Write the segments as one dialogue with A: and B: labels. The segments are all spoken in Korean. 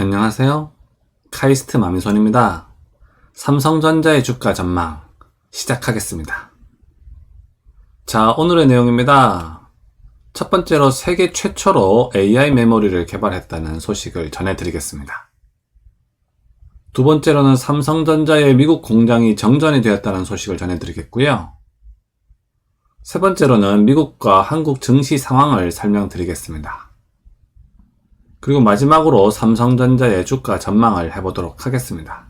A: 안녕하세요. 카이스트 마미손입니다. 삼성전자의 주가 전망 시작하겠습니다. 자, 오늘의 내용입니다. 첫 번째로 세계 최초로 AI 메모리를 개발했다는 소식을 전해드리겠습니다. 두 번째로는 삼성전자의 미국 공장이 정전이 되었다는 소식을 전해드리겠고요. 세 번째로는 미국과 한국 증시 상황을 설명드리겠습니다. 그리고 마지막으로 삼성전자의 주가 전망을 해보도록 하겠습니다.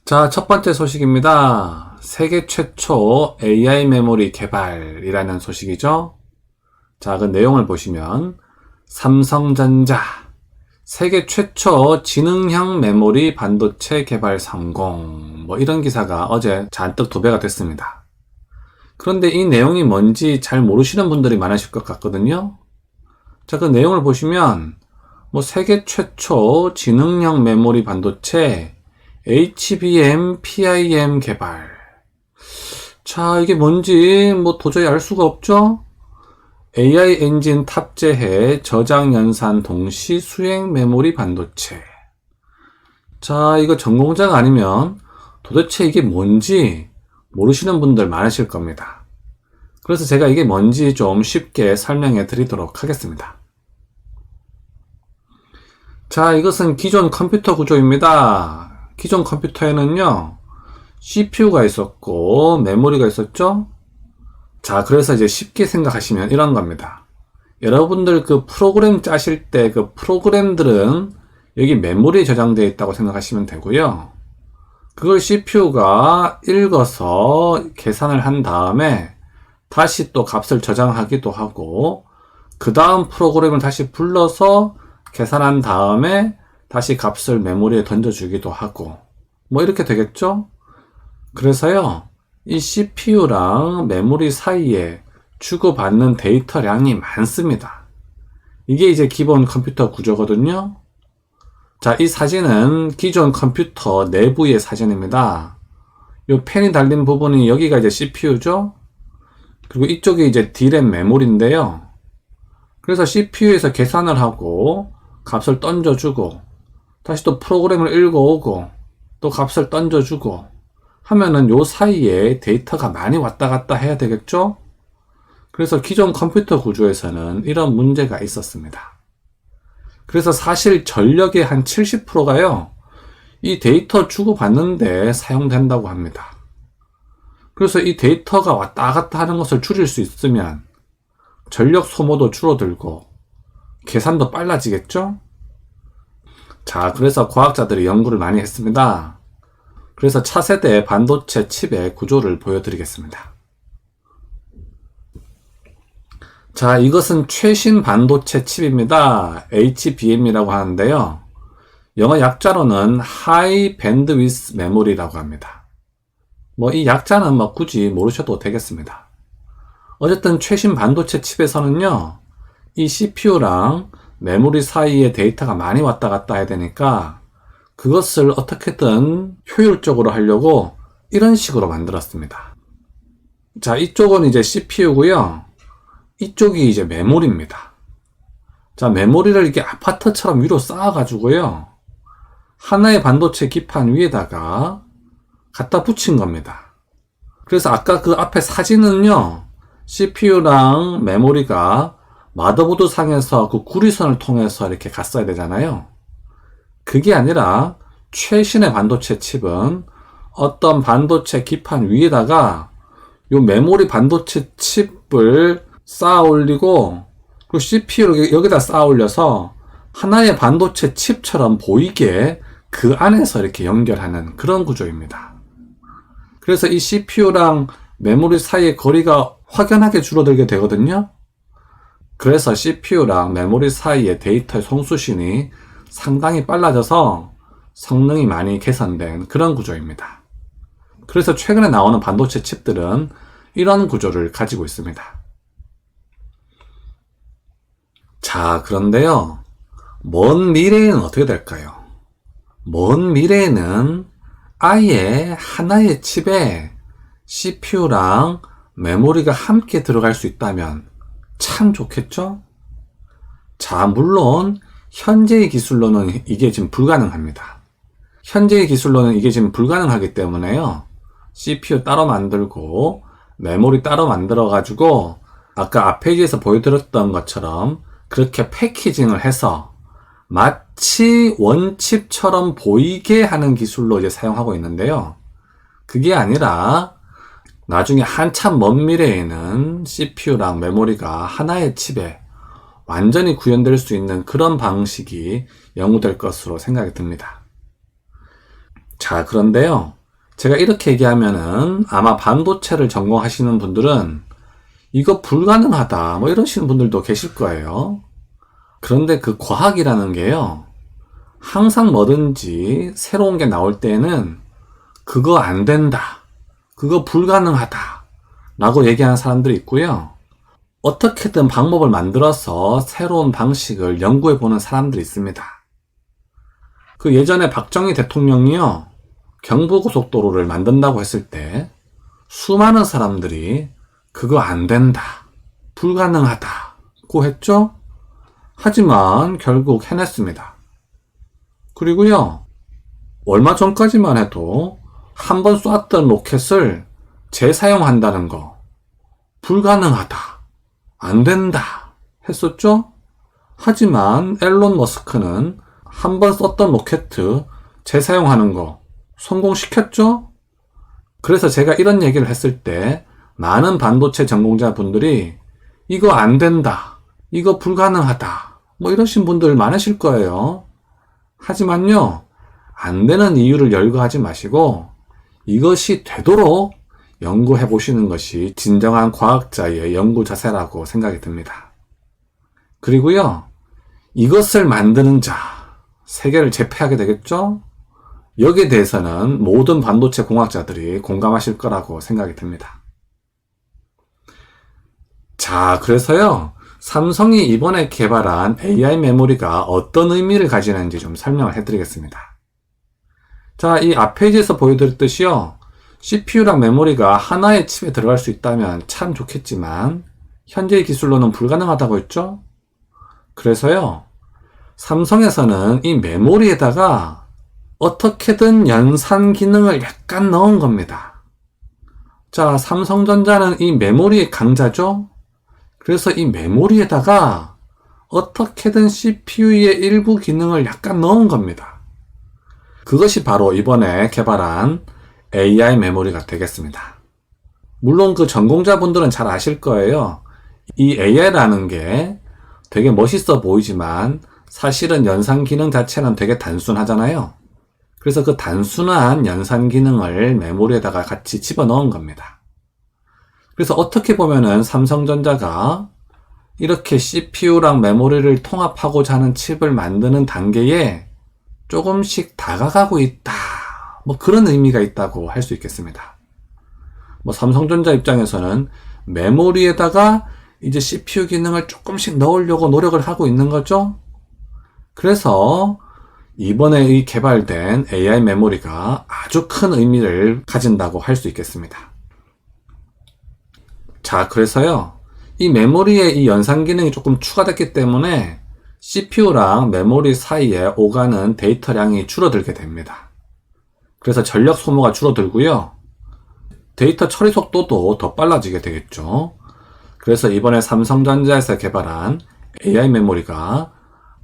A: 자, 첫 번째 소식입니다. 세계 최초 AI 메모리 개발이라는 소식이죠. 자, 그 내용을 보시면 삼성전자 세계 최초 지능형 메모리 반도체 개발 성공, 이런 기사가 어제 잔뜩 도배가 됐습니다. 그런데 이 내용이 뭔지 잘 모르시는 분들이 많으실 것 같거든요. 자, 그 내용을 보시면 세계 최초 지능형 메모리 반도체 HBM, PIM 개발. 자, 이게 뭔지 도저히 알 수가 없죠? AI 엔진 탑재해 저장 연산 동시 수행 메모리 반도체. 자, 이거 전공자가 아니면 도대체 이게 뭔지 모르시는 분들 많으실 겁니다. 그래서 제가 이게 뭔지 좀 쉽게 설명해 드리도록 하겠습니다. 자, 이것은 기존 컴퓨터 구조입니다. 기존 컴퓨터에는요, CPU가 있었고, 메모리가 있었죠? 자, 그래서 이제 쉽게 생각하시면 이런 겁니다. 여러분들 그 프로그램 짜실 때 그 프로그램들은 여기 메모리에 저장되어 있다고 생각하시면 되고요. 그걸 CPU가 읽어서 계산을 한 다음에 다시 또 값을 저장하기도 하고, 그 다음 프로그램을 다시 불러서 계산한 다음에 다시 값을 메모리에 던져주기도 하고 이렇게 되겠죠? 그래서요, 이 CPU랑 메모리 사이에 주고받는 데이터량이 많습니다. 이게 이제 기본 컴퓨터 구조거든요. 자, 이 사진은 기존 컴퓨터 내부의 사진입니다. 이 펜이 달린 부분이 여기가 이제 CPU죠? 그리고 이쪽이 이제 D램 메모리인데요. 그래서 CPU에서 계산을 하고 값을 던져주고 다시 또 프로그램을 읽어오고 또 값을 던져주고 하면은 요 사이에 데이터가 많이 왔다 갔다 해야 되겠죠? 그래서 기존 컴퓨터 구조에서는 이런 문제가 있었습니다. 그래서 사실 전력의 한 70%가요, 이 데이터 주고받는데 사용된다고 합니다. 그래서 이 데이터가 왔다 갔다 하는 것을 줄일 수 있으면 전력 소모도 줄어들고 계산도 빨라지겠죠? 자, 그래서 과학자들이 연구를 많이 했습니다. 그래서 차세대 반도체 칩의 구조를 보여드리겠습니다. 자, 이것은 최신 반도체 칩입니다. HBM이라고 하는데요. 영어 약자로는 High Bandwidth Memory라고 합니다. 이 약자는 굳이 모르셔도 되겠습니다. 어쨌든 최신 반도체 칩에서는요, 이 CPU랑 메모리 사이에 데이터가 많이 왔다 갔다 해야 되니까 그것을 어떻게든 효율적으로 하려고 이런 식으로 만들었습니다. 자, 이쪽은 이제 CPU고요. 이쪽이 이제 메모리입니다. 자, 메모리를 이렇게 아파트처럼 위로 쌓아가지고요, 하나의 반도체 기판 위에다가 갖다 붙인 겁니다. 그래서 아까 그 앞에 사진은요, CPU랑 메모리가 마더보드 상에서 그 구리선을 통해서 이렇게 갔어야 되잖아요. 그게 아니라 최신의 반도체 칩은 어떤 반도체 기판 위에다가 요 메모리 반도체 칩을 쌓아 올리고, 그리고 CPU를 여기다 쌓아 올려서 하나의 반도체 칩처럼 보이게 그 안에서 이렇게 연결하는 그런 구조입니다. 그래서 이 CPU랑 메모리 사이의 거리가 확연하게 줄어들게 되거든요. 그래서 CPU랑 메모리 사이의 데이터의 송수신이 상당히 빨라져서 성능이 많이 개선된 그런 구조입니다. 그래서 최근에 나오는 반도체 칩들은 이런 구조를 가지고 있습니다. 자, 그런데요, 먼 미래에는 어떻게 될까요? 먼 미래에는 아예 하나의 칩에 CPU랑 메모리가 함께 들어갈 수 있다면 참 좋겠죠? 자, 물론 현재의 기술로는 이게 지금 불가능합니다. 현재의 기술로는 이게 지금 불가능하기 때문에요. CPU 따로 만들고 메모리 따로 만들어 가지고 아까 앞 페이지에서 보여드렸던 것처럼 그렇게 패키징을 해서 마치 원칩처럼 보이게 하는 기술로 이제 사용하고 있는데요. 그게 아니라 나중에 한참 먼 미래에는 CPU랑 메모리가 하나의 칩에 완전히 구현될 수 있는 그런 방식이 연구될 것으로 생각이 듭니다. 자, 그런데요. 제가 이렇게 얘기하면은 아마 반도체를 전공하시는 분들은 이거 불가능하다 뭐 이러시는 분들도 계실 거예요. 그런데 그 과학이라는 게요. 항상 뭐든지 새로운 게 나올 때는 그거 안 된다. 그거 불가능하다. 라고 얘기하는 사람들이 있고요. 어떻게든 방법을 만들어서 새로운 방식을 연구해 보는 사람들이 있습니다. 그 예전에 박정희 대통령이요. 경부고속도로를 만든다고 했을 때 수많은 사람들이 그거 안 된다. 불가능하다고 했죠? 하지만 결국 해냈습니다. 그리고요. 얼마 전까지만 해도 한 번 쐈던 로켓을 재사용한다는 거 불가능하다. 안 된다. 했었죠? 하지만 앨런 머스크는 한 번 썼던 로켓 재사용하는 거 성공시켰죠? 그래서 제가 이런 얘기를 했을 때 많은 반도체 전공자분들이 이거 안 된다. 이거 불가능하다. 뭐 이러신 분들 많으실 거예요. 하지만요. 안 되는 이유를 열거하지 마시고 이것이 되도록 연구해 보시는 것이 진정한 과학자의 연구 자세라고 생각이 듭니다. 그리고요. 이것을 만드는 자, 세계를 제패하게 되겠죠? 여기에 대해서는 모든 반도체 공학자들이 공감하실 거라고 생각이 듭니다. 자, 그래서요. 삼성이 이번에 개발한 AI 메모리가 어떤 의미를 가지는지 좀 설명을 해드리겠습니다. 자, 이 앞 페이지에서 보여드렸듯이요. CPU랑 메모리가 하나의 칩에 들어갈 수 있다면 참 좋겠지만 현재의 기술로는 불가능하다고 했죠? 그래서요. 삼성에서는 이 메모리에다가 어떻게든 연산 기능을 약간 넣은 겁니다. 자, 삼성전자는 이 메모리의 강자죠? 그래서 이 메모리에다가 어떻게든 CPU의 일부 기능을 약간 넣은 겁니다. 그것이 바로 이번에 개발한 AI 메모리가 되겠습니다. 물론 그 전공자분들은 잘 아실 거예요. 이 AI라는 게 되게 멋있어 보이지만 사실은 연산 기능 자체는 되게 단순하잖아요. 그래서 그 단순한 연산 기능을 메모리에다가 같이 집어넣은 겁니다. 그래서 어떻게 보면은 삼성전자가 이렇게 CPU랑 메모리를 통합하고자 하는 칩을 만드는 단계에 조금씩 다가가고 있다. 뭐 그런 의미가 있다고 할 수 있겠습니다. 뭐 삼성전자 입장에서는 메모리에다가 이제 CPU 기능을 조금씩 넣으려고 노력을 하고 있는 거죠. 그래서 이번에 이 개발된 AI 메모리가 아주 큰 의미를 가진다고 할 수 있겠습니다. 자, 그래서요. 이 메모리에 이 연산 기능이 조금 추가됐기 때문에 CPU랑 메모리 사이에 오가는 데이터량이 줄어들게 됩니다. 그래서 전력 소모가 줄어들고요. 데이터 처리 속도도 더 빨라지게 되겠죠. 그래서 이번에 삼성전자에서 개발한 AI 메모리가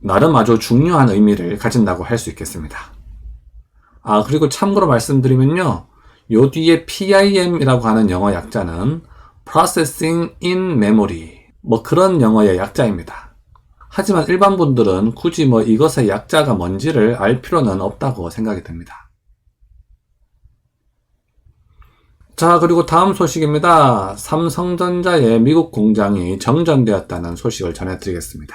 A: 나름 아주 중요한 의미를 가진다고 할 수 있겠습니다. 아, 그리고 참고로 말씀드리면요. 요 뒤에 PIM이라고 하는 영어 약자는 Processing in Memory 뭐 그런 영어의 약자입니다. 하지만 일반 분들은 굳이 뭐 이것의 약자가 뭔지를 알 필요는 없다고 생각이 듭니다. 자, 그리고 다음 소식입니다. 삼성전자의 미국 공장이 정전되었다는 소식을 전해드리겠습니다.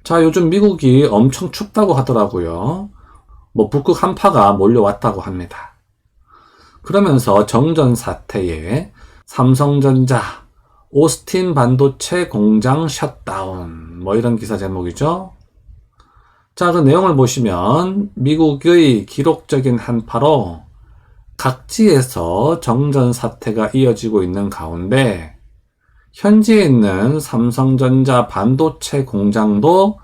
A: 자, 요즘 미국이 엄청 춥다고 하더라고요. 뭐 북극 한파가 몰려왔다고 합니다. 그러면서 정전 사태에 삼성전자, 오스틴 반도체 공장 셧다운 뭐 이런 기사 제목이죠. 자, 그 내용을 보시면 미국의 기록적인 한파로 각지에서 정전 사태가 이어지고 있는 가운데 현지에 있는 삼성전자 반도체 공장도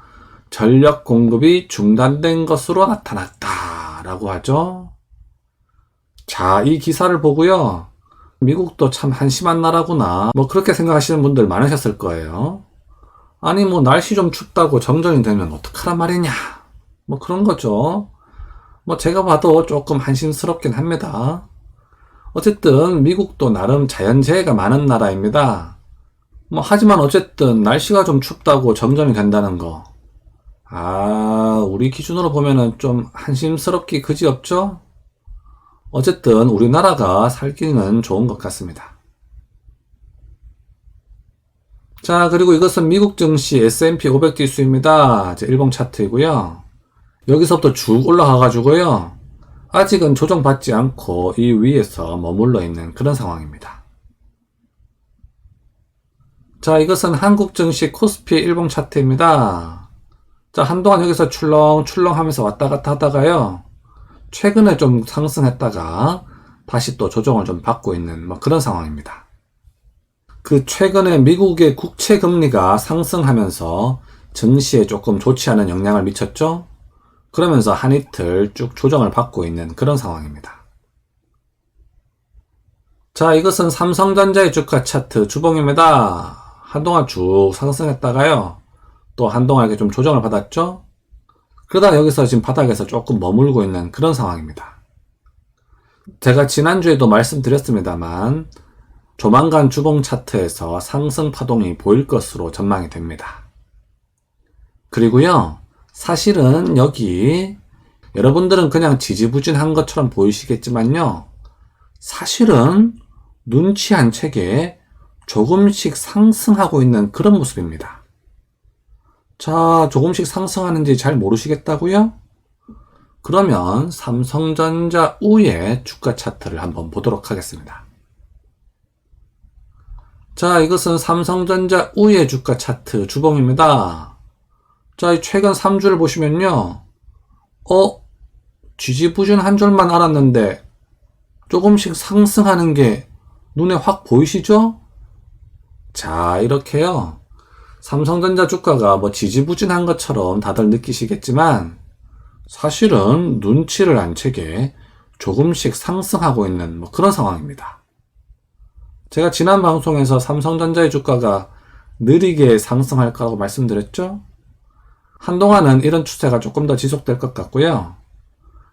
A: 전력 공급이 중단된 것으로 나타났다 라고 하죠. 자, 이 기사를 보고요, 미국도 참 한심한 나라구나 뭐 그렇게 생각하시는 분들 많으셨을 거예요. 아니 뭐 날씨 좀 춥다고 정전이 되면 어떡하란 말이냐 뭐 그런 거죠. 뭐 제가 봐도 조금 한심스럽긴 합니다. 어쨌든 미국도 나름 자연재해가 많은 나라입니다. 뭐 하지만 어쨌든 날씨가 좀 춥다고 정전이 된다는 거, 우리 기준으로 보면은 좀 한심스럽기 그지없죠? 어쨌든 우리나라가 살기는 좋은 것 같습니다. 자, 그리고 이것은 미국 증시 S&P 500 지수입니다. 일봉 차트이고요. 여기서부터 쭉 올라가 가지고요, 아직은 조정받지 않고 이 위에서 머물러 있는 그런 상황입니다. 자, 이것은 한국 증시 코스피 일봉 차트입니다. 자, 한동안 여기서 출렁출렁 하면서 왔다 갔다 하다가요, 최근에 좀 상승했다가 다시 또 조정을 좀 받고 있는 뭐 그런 상황입니다. 그 최근에 미국의 국채 금리가 상승하면서 증시에 조금 좋지 않은 영향을 미쳤죠? 그러면서 한 이틀 쭉 조정을 받고 있는 그런 상황입니다. 자, 이것은 삼성전자의 주가 차트 주봉입니다. 한동안 쭉 상승했다가요, 또 한동안 이렇게 좀 조정을 받았죠? 그러다가 여기서 지금 바닥에서 조금 머물고 있는 그런 상황입니다. 제가 지난주에도 말씀드렸습니다만 조만간 주봉 차트에서 상승 파동이 보일 것으로 전망이 됩니다. 그리고요, 사실은 여기 여러분들은 그냥 지지부진한 것처럼 보이시겠지만요, 사실은 눈치 안 채게 조금씩 상승하고 있는 그런 모습입니다. 자, 조금씩 상승하는지 잘 모르시겠다고요? 그러면 삼성전자 우의 주가 차트를 한번 보도록 하겠습니다. 자, 이것은 삼성전자 우의 주가 차트 주봉입니다. 자, 최근 3주를 보시면요, 지지부진한 줄만 알았는데 조금씩 상승하는 게 눈에 확 보이시죠? 자, 이렇게요, 삼성전자 주가가 뭐 지지부진한 것처럼 다들 느끼시겠지만 사실은 눈치를 안 채게 조금씩 상승하고 있는 뭐 그런 상황입니다. 제가 지난 방송에서 삼성전자의 주가가 느리게 상승할 거라고 말씀드렸죠? 한동안은 이런 추세가 조금 더 지속될 것 같고요,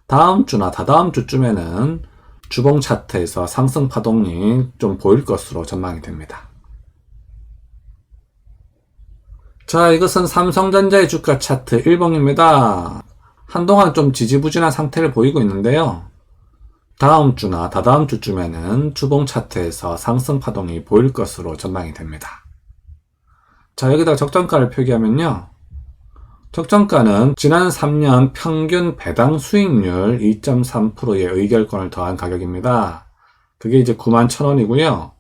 A: 다음 주나 다다음 주쯤에는 주봉 차트에서 상승 파동이 좀 보일 것으로 전망이 됩니다. 자, 이것은 삼성전자의 주가 차트 일봉입니다. 한동안 좀 지지부진한 상태를 보이고 있는데요, 다음 주나 다다음 주쯤에는 주봉 차트에서 상승 파동이 보일 것으로 전망이 됩니다. 자, 여기다가 적정가를 표기하면요, 적정가는 지난 3년 평균 배당 수익률 2.3%의 의결권을 더한 가격입니다. 그게 이제 91,000원이고요.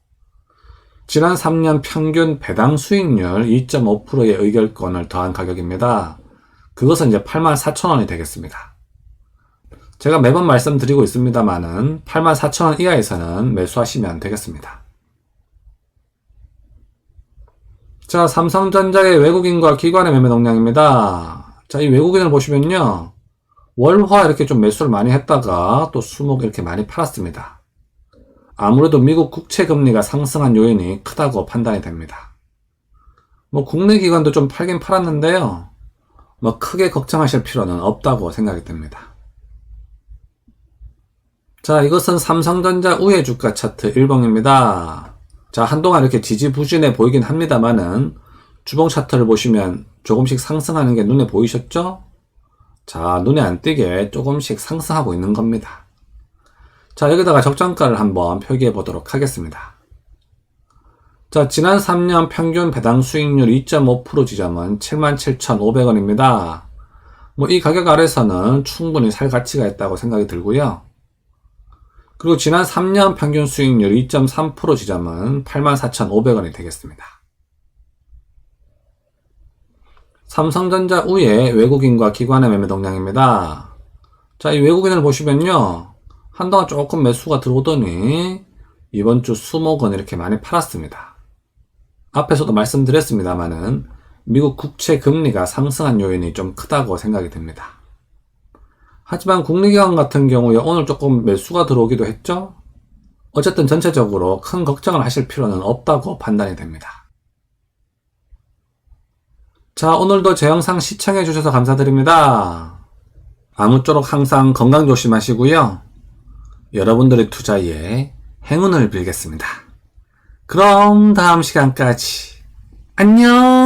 A: 지난 3년 평균 배당 수익률 2.5%의 의결권을 더한 가격입니다. 그것은 이제 84,000원이 되겠습니다. 제가 매번 말씀드리고 있습니다만은 84,000원 이하에서는 매수하시면 되겠습니다. 자, 삼성전자의 외국인과 기관의 매매 동향입니다. 자, 이 외국인을 보시면요, 월화 이렇게 좀 매수를 많이 했다가 또 수목 이렇게 많이 팔았습니다. 아무래도 미국 국채 금리가 상승한 요인이 크다고 판단이 됩니다. 뭐 국내 기관도 좀 팔긴 팔았는데요, 뭐 크게 걱정하실 필요는 없다고 생각이 됩니다. 자, 이것은 삼성전자 우의 주가 차트 일봉입니다. 자, 한동안 이렇게 지지부진해 보이긴 합니다만은 주봉 차트를 보시면 조금씩 상승하는 게 눈에 보이셨죠? 자, 눈에 안 띄게 조금씩 상승하고 있는 겁니다. 자, 여기다가 적정가를 한번 표기해 보도록 하겠습니다. 자, 지난 3년 평균 배당 수익률 2.5% 지점은 77,500원입니다. 뭐 이 가격 아래서는 충분히 살 가치가 있다고 생각이 들고요. 그리고 지난 3년 평균 수익률 2.3% 지점은 84,500원이 되겠습니다. 삼성전자 우의 외국인과 기관의 매매 동향입니다. 자, 이 외국인을 보시면요, 한동안 조금 매수가 들어오더니 이번 주 수목은 이렇게 많이 팔았습니다. 앞에서도 말씀드렸습니다만은 미국 국채 금리가 상승한 요인이 좀 크다고 생각이 됩니다. 하지만 국리기관 같은 경우에 오늘 조금 매수가 들어오기도 했죠? 어쨌든 전체적으로 큰 걱정을 하실 필요는 없다고 판단이 됩니다. 자, 오늘도 제 영상 시청해 주셔서 감사드립니다. 아무쪼록 항상 건강 조심하시고요. 여러분들의 투자에 행운을 빌겠습니다. 그럼 다음 시간까지 안녕!